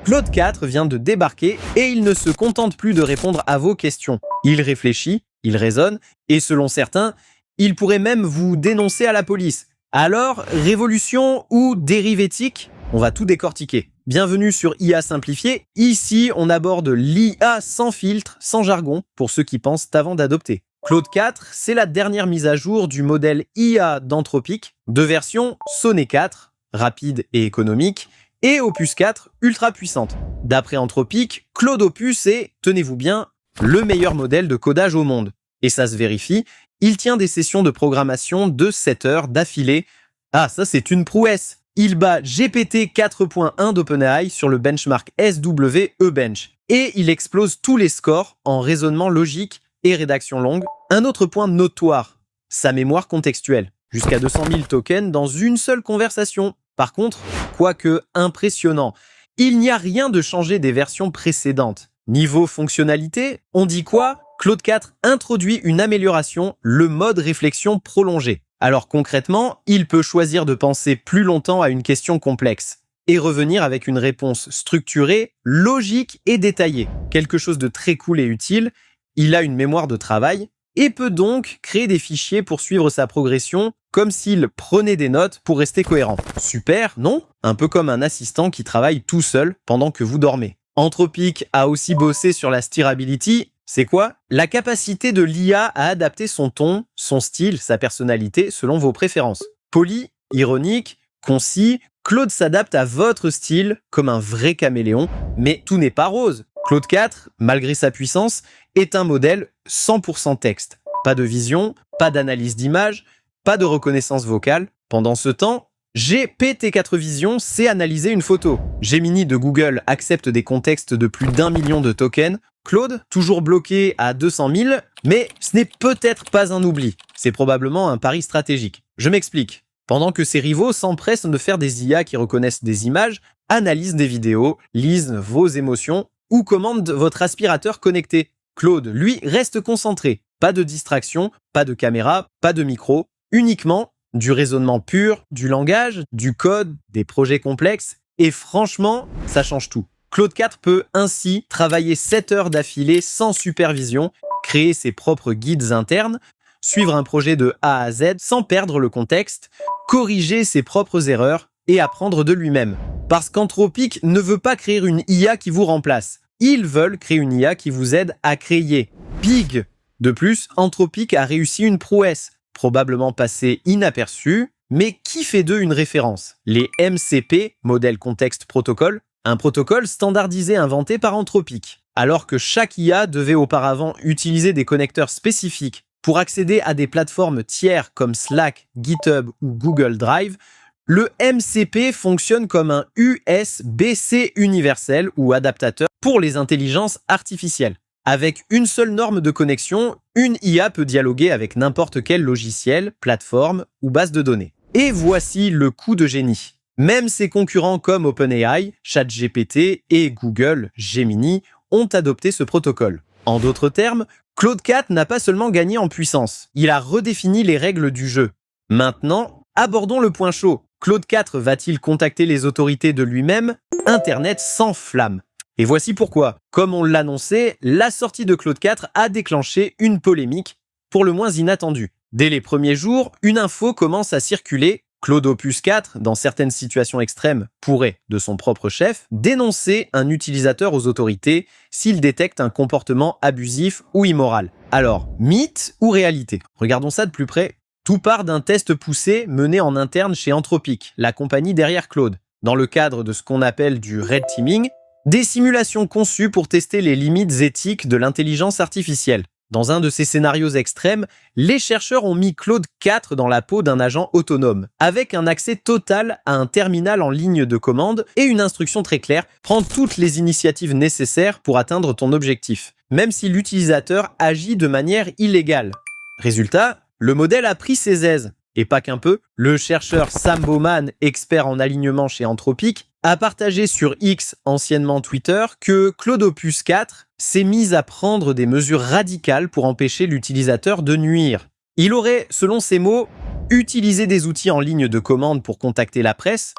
Claude 4 vient de débarquer et il ne se contente plus de répondre à vos questions. Il réfléchit, il raisonne et selon certains, il pourrait même vous dénoncer à la police. Alors, révolution ou dérive éthique? On va tout décortiquer. Bienvenue sur IA Simplifié. Ici, on aborde l'IA sans filtre, sans jargon, pour ceux qui pensent avant d'adopter. Claude 4, c'est la dernière mise à jour du modèle IA d'Anthropic, deux versions Sonnet 4, rapide et économique, et Opus 4, ultra puissante. D'après Anthropic, Claude Opus est, tenez-vous bien, le meilleur modèle de codage au monde. Et ça se vérifie, il tient des sessions de programmation de 7 heures d'affilée. Ah, ça c'est une prouesse! Il bat GPT 4.1 d'OpenAI sur le benchmark SWE-Bench. Et il explose tous les scores en raisonnement logique et rédaction longue. Un autre point notoire, sa mémoire contextuelle. Jusqu'à 200 000 tokens dans une seule conversation. Par contre, quoique impressionnant, il n'y a rien de changé des versions précédentes. Niveau fonctionnalité, on dit quoi? Claude 4 introduit une amélioration, le mode réflexion prolongé. Alors concrètement, il peut choisir de penser plus longtemps à une question complexe et revenir avec une réponse structurée, logique et détaillée. Quelque chose de très cool et utile, il a une mémoire de travail et peut donc créer des fichiers pour suivre sa progression comme s'il prenait des notes pour rester cohérent. Super, non? Un peu comme un assistant qui travaille tout seul pendant que vous dormez. Anthropic a aussi bossé sur la steerability. C'est quoi? La capacité de l'IA à adapter son ton, son style, sa personnalité selon vos préférences. Poli, ironique, concis, Claude s'adapte à votre style comme un vrai caméléon, mais tout n'est pas rose. Claude 4, malgré sa puissance, est un modèle 100% texte. Pas de vision, pas d'analyse d'image, pas de reconnaissance vocale. Pendant ce temps, GPT-4 Vision sait analyser une photo. Gemini de Google accepte des contextes de plus d'1 million de tokens. Claude, toujours bloqué à 200 000, mais ce n'est peut-être pas un oubli. C'est probablement un pari stratégique. Je m'explique. Pendant que ses rivaux s'empressent de faire des IA qui reconnaissent des images, analysent des vidéos, lisent vos émotions ou commandent votre aspirateur connecté, Claude, lui, reste concentré. Pas de distraction, pas de caméra, pas de micro, uniquement du raisonnement pur, du langage, du code, des projets complexes. Et franchement, ça change tout. Claude 4 peut ainsi travailler 7 heures d'affilée sans supervision, créer ses propres guides internes, suivre un projet de A à Z sans perdre le contexte, corriger ses propres erreurs et apprendre de lui-même. Parce qu'Anthropic ne veut pas créer une IA qui vous remplace. Ils veulent créer une IA qui vous aide à créer. Big! De plus, Anthropic a réussi une prouesse, probablement passée inaperçue, mais qui fait d'eux une référence. Les MCP, Model Context Protocol, un protocole standardisé inventé par Anthropic. Alors que chaque IA devait auparavant utiliser des connecteurs spécifiques pour accéder à des plateformes tiers comme Slack, GitHub ou Google Drive, le MCP fonctionne comme un USB-C universel ou adaptateur pour les intelligences artificielles. Avec une seule norme de connexion, une IA peut dialoguer avec n'importe quel logiciel, plateforme ou base de données. Et voici le coup de génie. Même ses concurrents comme OpenAI, ChatGPT et Google Gemini ont adopté ce protocole. En d'autres termes, Claude 4 n'a pas seulement gagné en puissance, il a redéfini les règles du jeu. Maintenant, abordons le point chaud. Claude 4 va-t-il contacter les autorités de lui-même? Internet s'enflamme. Et voici pourquoi. Comme on l'annonçait, la sortie de Claude 4 a déclenché une polémique, pour le moins inattendue. Dès les premiers jours, une info commence à circuler. Claude Opus 4, dans certaines situations extrêmes, pourrait, de son propre chef, dénoncer un utilisateur aux autorités s'il détecte un comportement abusif ou immoral. Alors, mythe ou réalité? Regardons ça de plus près. Tout part d'un test poussé mené en interne chez Anthropic, la compagnie derrière Claude. Dans le cadre de ce qu'on appelle du red teaming, des simulations conçues pour tester les limites éthiques de l'intelligence artificielle. Dans un de ces scénarios extrêmes, les chercheurs ont mis Claude 4 dans la peau d'un agent autonome, avec un accès total à un terminal en ligne de commande et une instruction très claire: prends toutes les initiatives nécessaires pour atteindre ton objectif, même si l'utilisateur agit de manière illégale. Résultat, le modèle a pris ses aises. Et pas qu'un peu, le chercheur Sam Bowman, expert en alignement chez Anthropic, a partagé sur X, anciennement Twitter, que Claude Opus 4 s'est mis à prendre des mesures radicales pour empêcher l'utilisateur de nuire. Il aurait, selon ses mots, utilisé des outils en ligne de commande pour contacter la presse,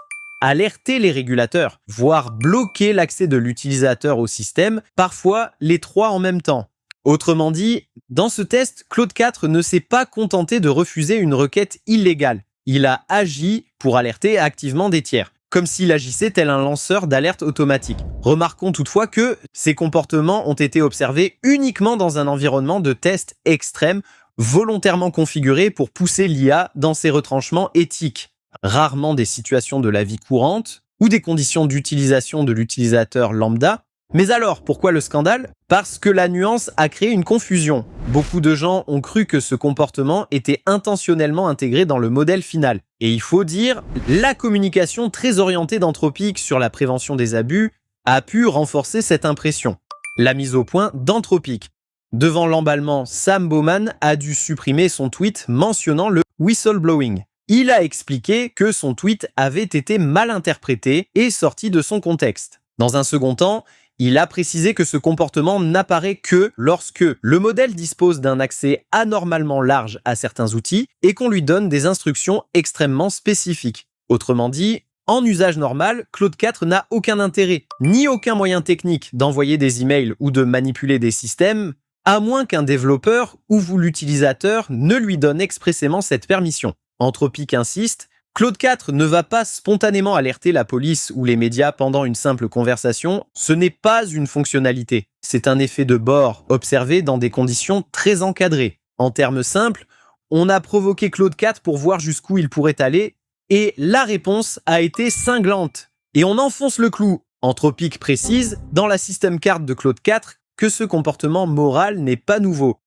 alerter les régulateurs, voire bloquer l'accès de l'utilisateur au système, parfois les trois en même temps. Autrement dit, dans ce test, Claude 4 ne s'est pas contenté de refuser une requête illégale. Il a agi pour alerter activement des tiers, comme s'il agissait tel un lanceur d'alerte automatique. Remarquons toutefois que ces comportements ont été observés uniquement dans un environnement de test extrême, volontairement configuré pour pousser l'IA dans ses retranchements éthiques. Rarement des situations de la vie courante ou des conditions d'utilisation de l'utilisateur lambda. Mais alors, pourquoi le scandale? Parce que la nuance a créé une confusion. Beaucoup de gens ont cru que ce comportement était intentionnellement intégré dans le modèle final. Et il faut dire, la communication très orientée d'Anthropic sur la prévention des abus a pu renforcer cette impression. La mise au point d'Anthropic. Devant l'emballement, Sam Bowman a dû supprimer son tweet mentionnant le whistleblowing. Il a expliqué que son tweet avait été mal interprété et sorti de son contexte. Dans un second temps, il a précisé que ce comportement n'apparaît que lorsque le modèle dispose d'un accès anormalement large à certains outils et qu'on lui donne des instructions extrêmement spécifiques. Autrement dit, en usage normal, Claude 4 n'a aucun intérêt, ni aucun moyen technique d'envoyer des emails ou de manipuler des systèmes, à moins qu'un développeur ou l'utilisateur ne lui donne expressément cette permission. Anthropic insiste, Claude 4 ne va pas spontanément alerter la police ou les médias pendant une simple conversation, ce n'est pas une fonctionnalité. C'est un effet de bord observé dans des conditions très encadrées. En termes simples, on a provoqué Claude 4 pour voir jusqu'où il pourrait aller, et la réponse a été cinglante. Et on enfonce le clou. Anthropic précise, dans la system card de Claude 4, que ce comportement moral n'est pas nouveau.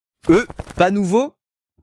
Pas nouveau?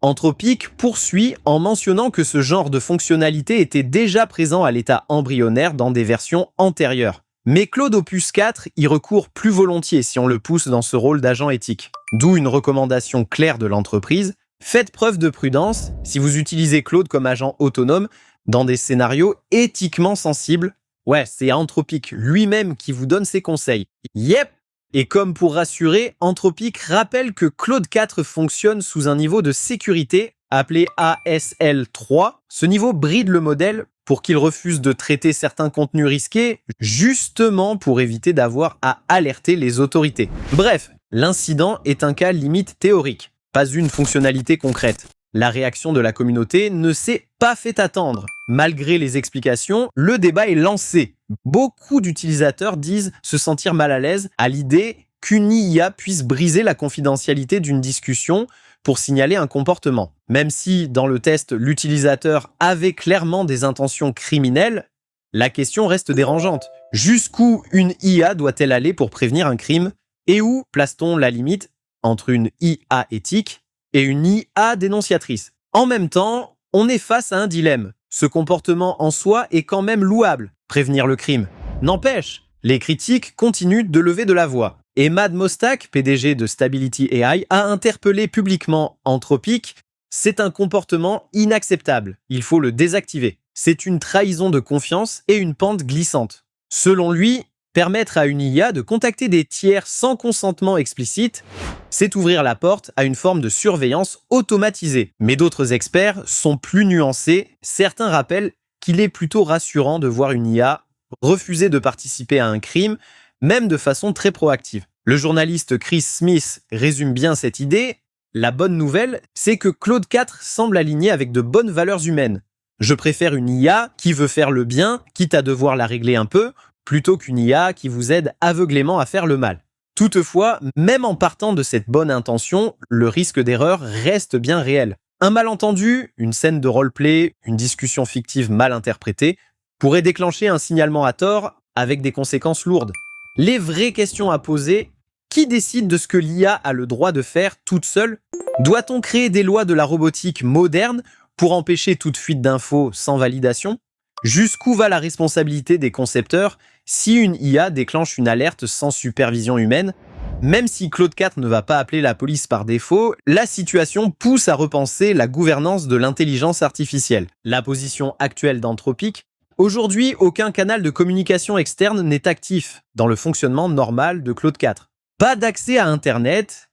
Anthropic poursuit en mentionnant que ce genre de fonctionnalité était déjà présent à l'état embryonnaire dans des versions antérieures. Mais Claude Opus 4 y recourt plus volontiers si on le pousse dans ce rôle d'agent éthique. D'où une recommandation claire de l'entreprise, faites preuve de prudence si vous utilisez Claude comme agent autonome dans des scénarios éthiquement sensibles. Ouais, c'est Anthropic lui-même qui vous donne ses conseils. Yep! Et comme pour rassurer, Anthropic rappelle que Claude 4 fonctionne sous un niveau de sécurité appelé ASL3. Ce niveau bride le modèle pour qu'il refuse de traiter certains contenus risqués, justement pour éviter d'avoir à alerter les autorités. Bref, l'incident est un cas limite théorique, pas une fonctionnalité concrète. La réaction de la communauté ne s'est pas fait attendre. Malgré les explications, le débat est lancé. Beaucoup d'utilisateurs disent se sentir mal à l'aise à l'idée qu'une IA puisse briser la confidentialité d'une discussion pour signaler un comportement. Même si, dans le test, l'utilisateur avait clairement des intentions criminelles, la question reste dérangeante. Jusqu'où une IA doit-elle aller pour prévenir un crime? Et où place-t-on la limite entre une IA éthique et une IA dénonciatrice? En même temps, on est face à un dilemme. Ce comportement en soi est quand même louable, prévenir le crime. N'empêche, les critiques continuent de lever de la voix. Et Mad Mostak, PDG de Stability AI, a interpellé publiquement Anthropic. C'est un comportement inacceptable. Il faut le désactiver. C'est une trahison de confiance et une pente glissante. Selon lui, permettre à une IA de contacter des tiers sans consentement explicite, c'est ouvrir la porte à une forme de surveillance automatisée. Mais d'autres experts sont plus nuancés. Certains rappellent qu'il est plutôt rassurant de voir une IA refuser de participer à un crime, même de façon très proactive. Le journaliste Chris Smith résume bien cette idée. La bonne nouvelle, c'est que Claude 4 semble aligné avec de bonnes valeurs humaines. Je préfère une IA qui veut faire le bien, quitte à devoir la régler un peu, plutôt qu'une IA qui vous aide aveuglément à faire le mal. Toutefois, même en partant de cette bonne intention, le risque d'erreur reste bien réel. Un malentendu, une scène de roleplay, une discussion fictive mal interprétée, pourrait déclencher un signalement à tort avec des conséquences lourdes. Les vraies questions à poser: qui décide de ce que l'IA a le droit de faire toute seule? Doit-on créer des lois de la robotique moderne pour empêcher toute fuite d'infos sans validation? Jusqu'où va la responsabilité des concepteurs si une IA déclenche une alerte sans supervision humaine? Même si Claude 4 ne va pas appeler la police par défaut, la situation pousse à repenser la gouvernance de l'intelligence artificielle. La position actuelle d'Anthropic: aujourd'hui, aucun canal de communication externe n'est actif dans le fonctionnement normal de Claude 4. Pas d'accès à Internet,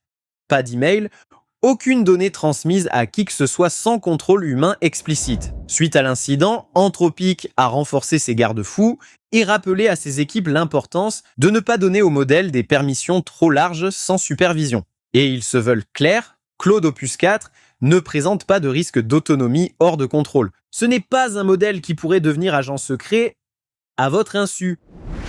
pas d'email, aucune donnée transmise à qui que ce soit sans contrôle humain explicite. Suite à l'incident, Anthropic a renforcé ses garde-fous et rappelé à ses équipes l'importance de ne pas donner au modèle des permissions trop larges sans supervision. Et ils se veulent clairs, Claude Opus 4 ne présente pas de risque d'autonomie hors de contrôle. Ce n'est pas un modèle qui pourrait devenir agent secret à votre insu.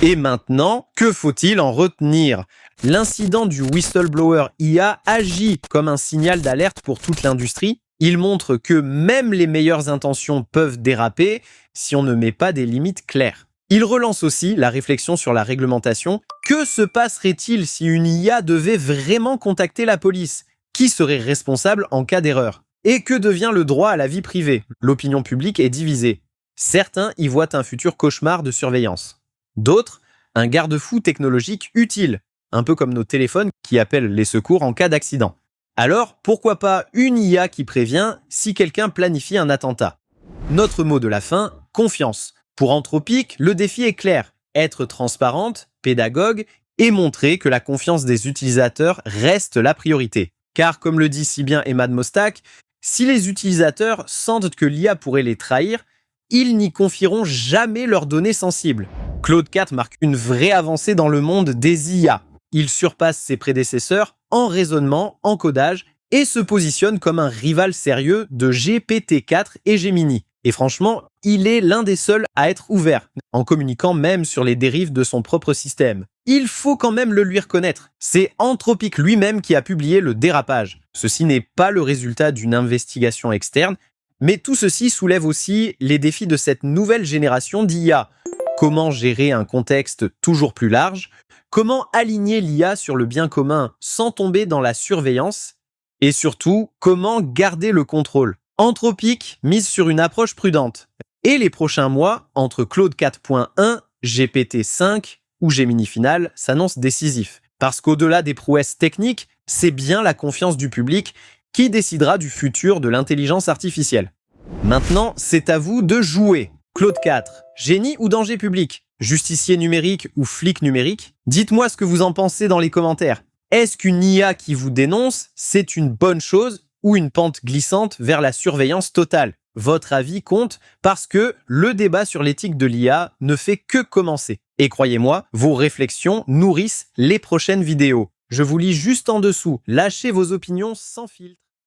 Et maintenant, que faut-il en retenir? L'incident du whistleblower IA agit comme un signal d'alerte pour toute l'industrie. Il montre que même les meilleures intentions peuvent déraper si on ne met pas des limites claires. Il relance aussi la réflexion sur la réglementation. Que se passerait-il si une IA devait vraiment contacter la police? Qui serait responsable en cas d'erreur? Et que devient le droit à la vie privée? L'opinion publique est divisée. Certains y voient un futur cauchemar de surveillance. D'autres, un garde-fou technologique utile, un peu comme nos téléphones qui appellent les secours en cas d'accident. Alors, pourquoi pas une IA qui prévient si quelqu'un planifie un attentat? Notre mot de la fin, confiance. Pour Anthropic, le défi est clair. Être transparente, pédagogue et montrer que la confiance des utilisateurs reste la priorité. Car, comme le dit si bien Emad Mostaque, si les utilisateurs sentent que l'IA pourrait les trahir, ils n'y confieront jamais leurs données sensibles. Claude 4 marque une vraie avancée dans le monde des IA. Il surpasse ses prédécesseurs en raisonnement, en codage et se positionne comme un rival sérieux de GPT-4 et Gemini. Et franchement, il est l'un des seuls à être ouvert, en communiquant même sur les dérives de son propre système. Il faut quand même le lui reconnaître. C'est Anthropic lui-même qui a publié le dérapage. Ceci n'est pas le résultat d'une investigation externe, mais tout ceci soulève aussi les défis de cette nouvelle génération d'IA. Comment gérer un contexte toujours plus large? Comment aligner l'IA sur le bien commun sans tomber dans la surveillance? Et surtout, comment garder le contrôle? Anthropic mise sur une approche prudente. Et les prochains mois, entre Claude 4.1, GPT-5 ou Gemini Final, s'annoncent décisifs. Parce qu'au-delà des prouesses techniques, c'est bien la confiance du public qui décidera du futur de l'intelligence artificielle. Maintenant, c'est à vous de jouer. Claude 4, génie ou danger public? Justicier numérique ou flic numérique? Dites-moi ce que vous en pensez dans les commentaires. Est-ce qu'une IA qui vous dénonce, c'est une bonne chose ou une pente glissante vers la surveillance totale? Votre avis compte parce que le débat sur l'éthique de l'IA ne fait que commencer. Et croyez-moi, vos réflexions nourrissent les prochaines vidéos. Je vous lis juste en dessous. Lâchez vos opinions sans filtre.